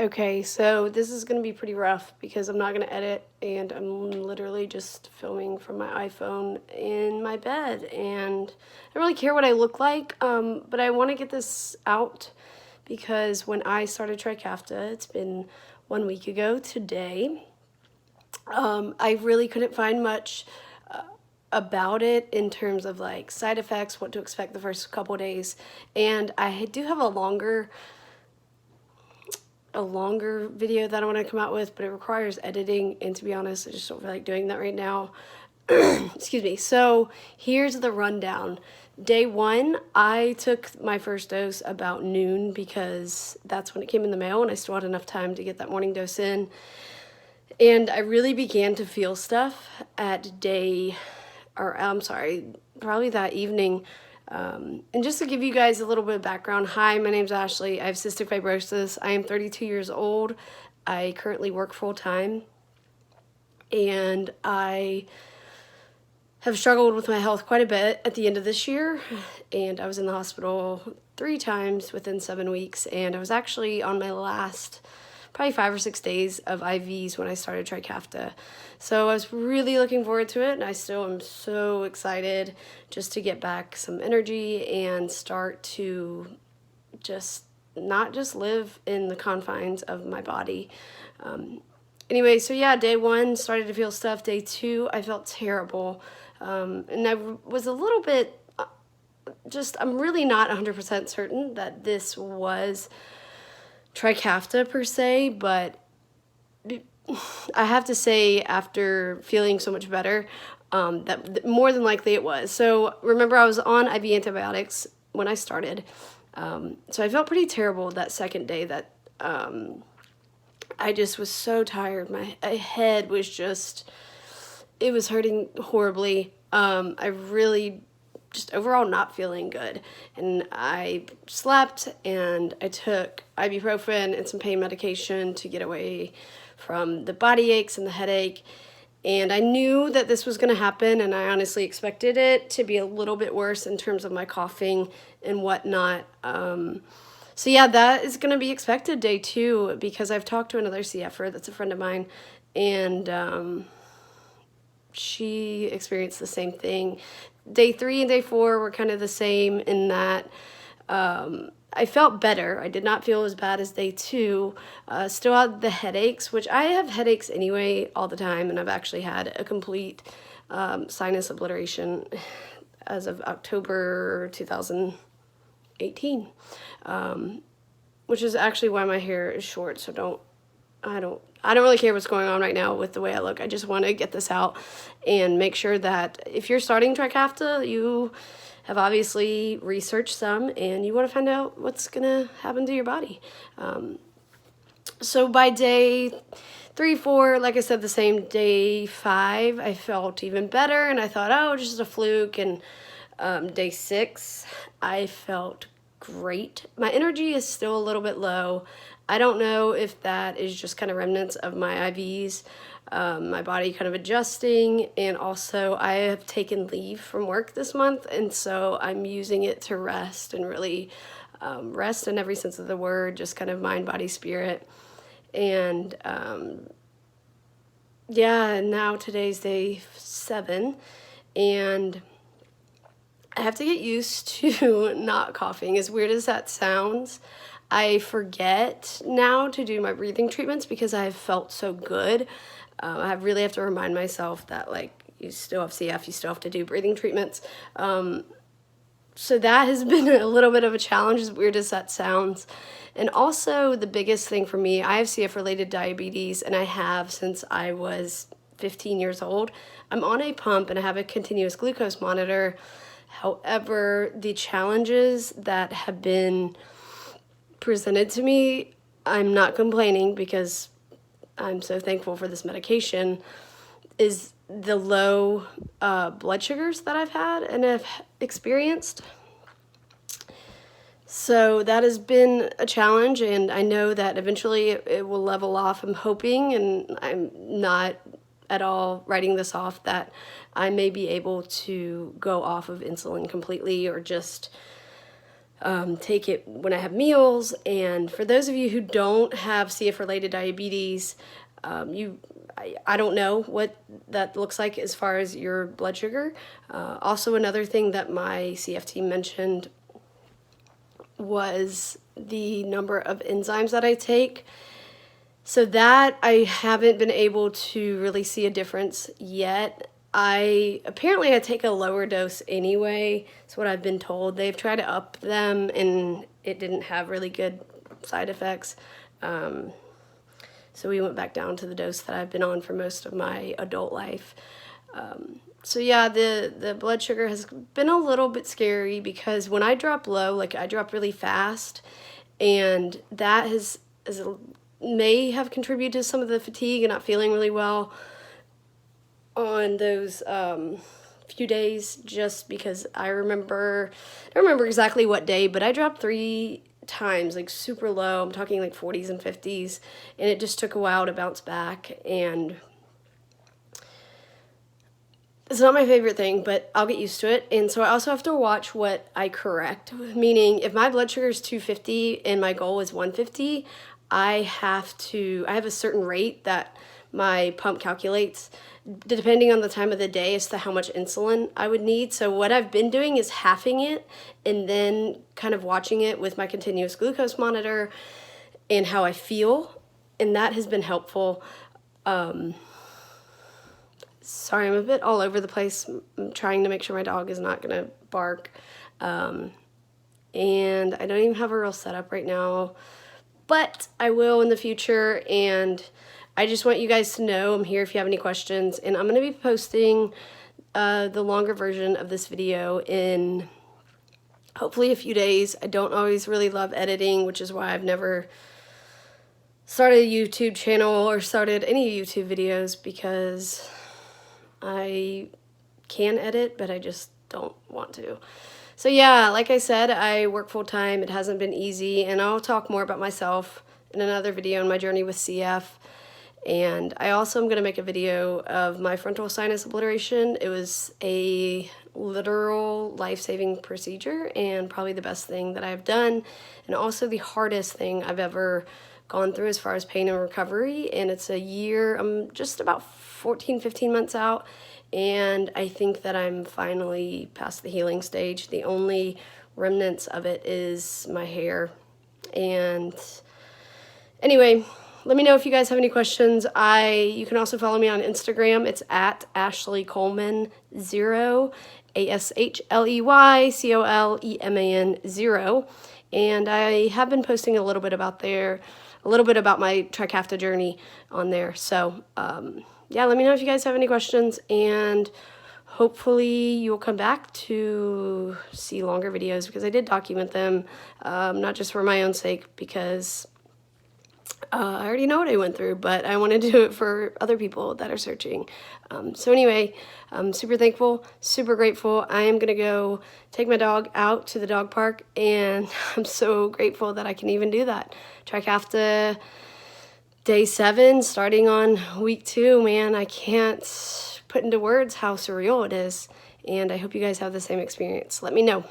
Okay, so this is going to be pretty rough because I'm not going to edit and I'm literally just filming from my iPhone in my bed, and I don't really care what I look like, but I want to get this out because when I started Trikafta, it's been 1 week ago today, I really couldn't find much about it in terms of like side effects, what to expect the first couple days, and I do have a longer video that I want to come out with, but it requires editing, and to be honest, I just don't feel like doing that right now. Excuse me. So here's the rundown. Day one, I took my first dose about noon because that's when it came in the mail and I still had enough time to get that morning dose in. And I really began to feel stuff at probably that evening. And just to give you guys a little bit of background, hi, my name's Ashley. I have cystic fibrosis. I am 32 years old. I currently work full time, and I have struggled with my health quite a bit at the end of this year, and I was in the hospital 3 times within 7 weeks, and I was actually on my last probably 5 or 6 days of IVs when I started Trikafta. So I was really looking forward to it, and I still am so excited just to get back some energy and start to not just live in the confines of my body. Anyway, so yeah, day one started to feel stuff. Day two, I felt terrible. And I was a little bit I'm really not 100% certain that this was Trikafta per se, but I have to say, after feeling so much better, that more than likely it was. So remember, I was on IV antibiotics when I started. So I felt pretty terrible that second day that I just was so tired. My head was it was hurting horribly. I really just overall not feeling good. And I slept and I took ibuprofen and some pain medication to get away from the body aches and the headache. And I knew that this was going to happen, and I honestly expected it to be a little bit worse in terms of my coughing and whatnot. So yeah, that is going to be expected day two, because I've talked to another CFer that's a friend of mine, and she experienced the same thing. Day 3 and day 4 were kind of the same in that I felt better. I did not feel as bad as day 2. Still had the headaches, which I have headaches anyway all the time, and I've actually had a complete sinus obliteration as of October 2018, which is actually why my hair is short. So I don't really care what's going on right now with the way I look. I just want to get this out and make sure that if you're starting Trikafta, you have obviously researched some and you want to find out what's going to happen to your body. So by day 3, 4, like I said, the same. Day 5, I felt even better, and I thought, oh, just a fluke. And day 6, I felt great. My energy is still a little bit low. I don't know if that is just kind of remnants of my IVs, my body kind of adjusting, and also I have taken leave from work this month, and so I'm using it to rest, and really rest in every sense of the word, just kind of mind, body, spirit. And yeah, now today's day 7, and I have to get used to not coughing. As weird as that sounds, I forget now to do my breathing treatments because I've felt so good. I really have to remind myself that, like, you still have CF, you still have to do breathing treatments. So that has been a little bit of a challenge, as weird as that sounds. And also, the biggest thing for me, I have CF-related diabetes, and I have since I was 15 years old. I'm on a pump and I have a continuous glucose monitor. However, the challenges that have been presented to me, I'm not complaining because I'm so thankful for this medication, is the low blood sugars that I've had and have experienced. So that has been a challenge, and I know that eventually it will level off, I'm hoping, and I'm not at all writing this off, that I may be able to go off of insulin completely, or just take it when I have meals. And for those of you who don't have CF-related diabetes, I don't know what that looks like as far as your blood sugar. Also, another thing that my CF team mentioned was the number of enzymes that I take. So that I haven't been able to really see a difference yet. Apparently I take a lower dose anyway. That's what I've been told. They've tried to up them and it didn't have really good side effects. So we went back down to the dose that I've been on for most of my adult life. So yeah, the blood sugar has been a little bit scary because when I drop low, like I drop really fast, and that may have contributed to some of the fatigue and not feeling really well on those few days, just because I don't remember exactly what day, but I dropped 3 times, like super low. I'm talking like 40s and 50s, and it just took a while to bounce back, and it's not my favorite thing, but I'll get used to it. And so I also have to watch what I correct, meaning if my blood sugar is 250 and my goal is 150, I have a certain rate that my pump calculates depending on the time of the day as to how much insulin I would need. So what I've been doing is halving it and then kind of watching it with my continuous glucose monitor and how I feel, and that has been helpful. Sorry, I'm a bit all over the place. I'm trying to make sure my dog is not going to bark. And I don't even have a real setup right now, but I will in the future. And I just want you guys to know I'm here if you have any questions. And I'm going to be posting the longer version of this video in hopefully a few days. I don't always really love editing, which is why I've never started a YouTube channel or started any YouTube videos, because I can edit, but I just don't want to. So yeah, like I said, I work full time. It hasn't been easy, and I'll talk more about myself in another video on my journey with CF. And I also am going to make a video of my frontal sinus obliteration. It was a literal life-saving procedure and probably the best thing that I've done, and also the hardest thing I've ever gone through as far as pain and recovery. And it's a year, I'm just about 15 months out, and I think that I'm finally past the healing stage. The only remnants of it is my hair. And anyway, let me know if you guys have any questions. You can also follow me on Instagram. It's at Ashley Coleman 0, ASHLEYCOLEMAN 0. And I have been posting a little bit about my Trikafta journey on there. So yeah, let me know if you guys have any questions, and hopefully you'll come back to see longer videos, because I did document them, not just for my own sake, because I already know what I went through, but I want to do it for other people that are searching. So anyway, I'm super thankful, super grateful. I am going to go take my dog out to the dog park, and I'm so grateful that I can even do that. Trikafta Day 7, starting on week 2, man, I can't put into words how surreal it is, and I hope you guys have the same experience. Let me know.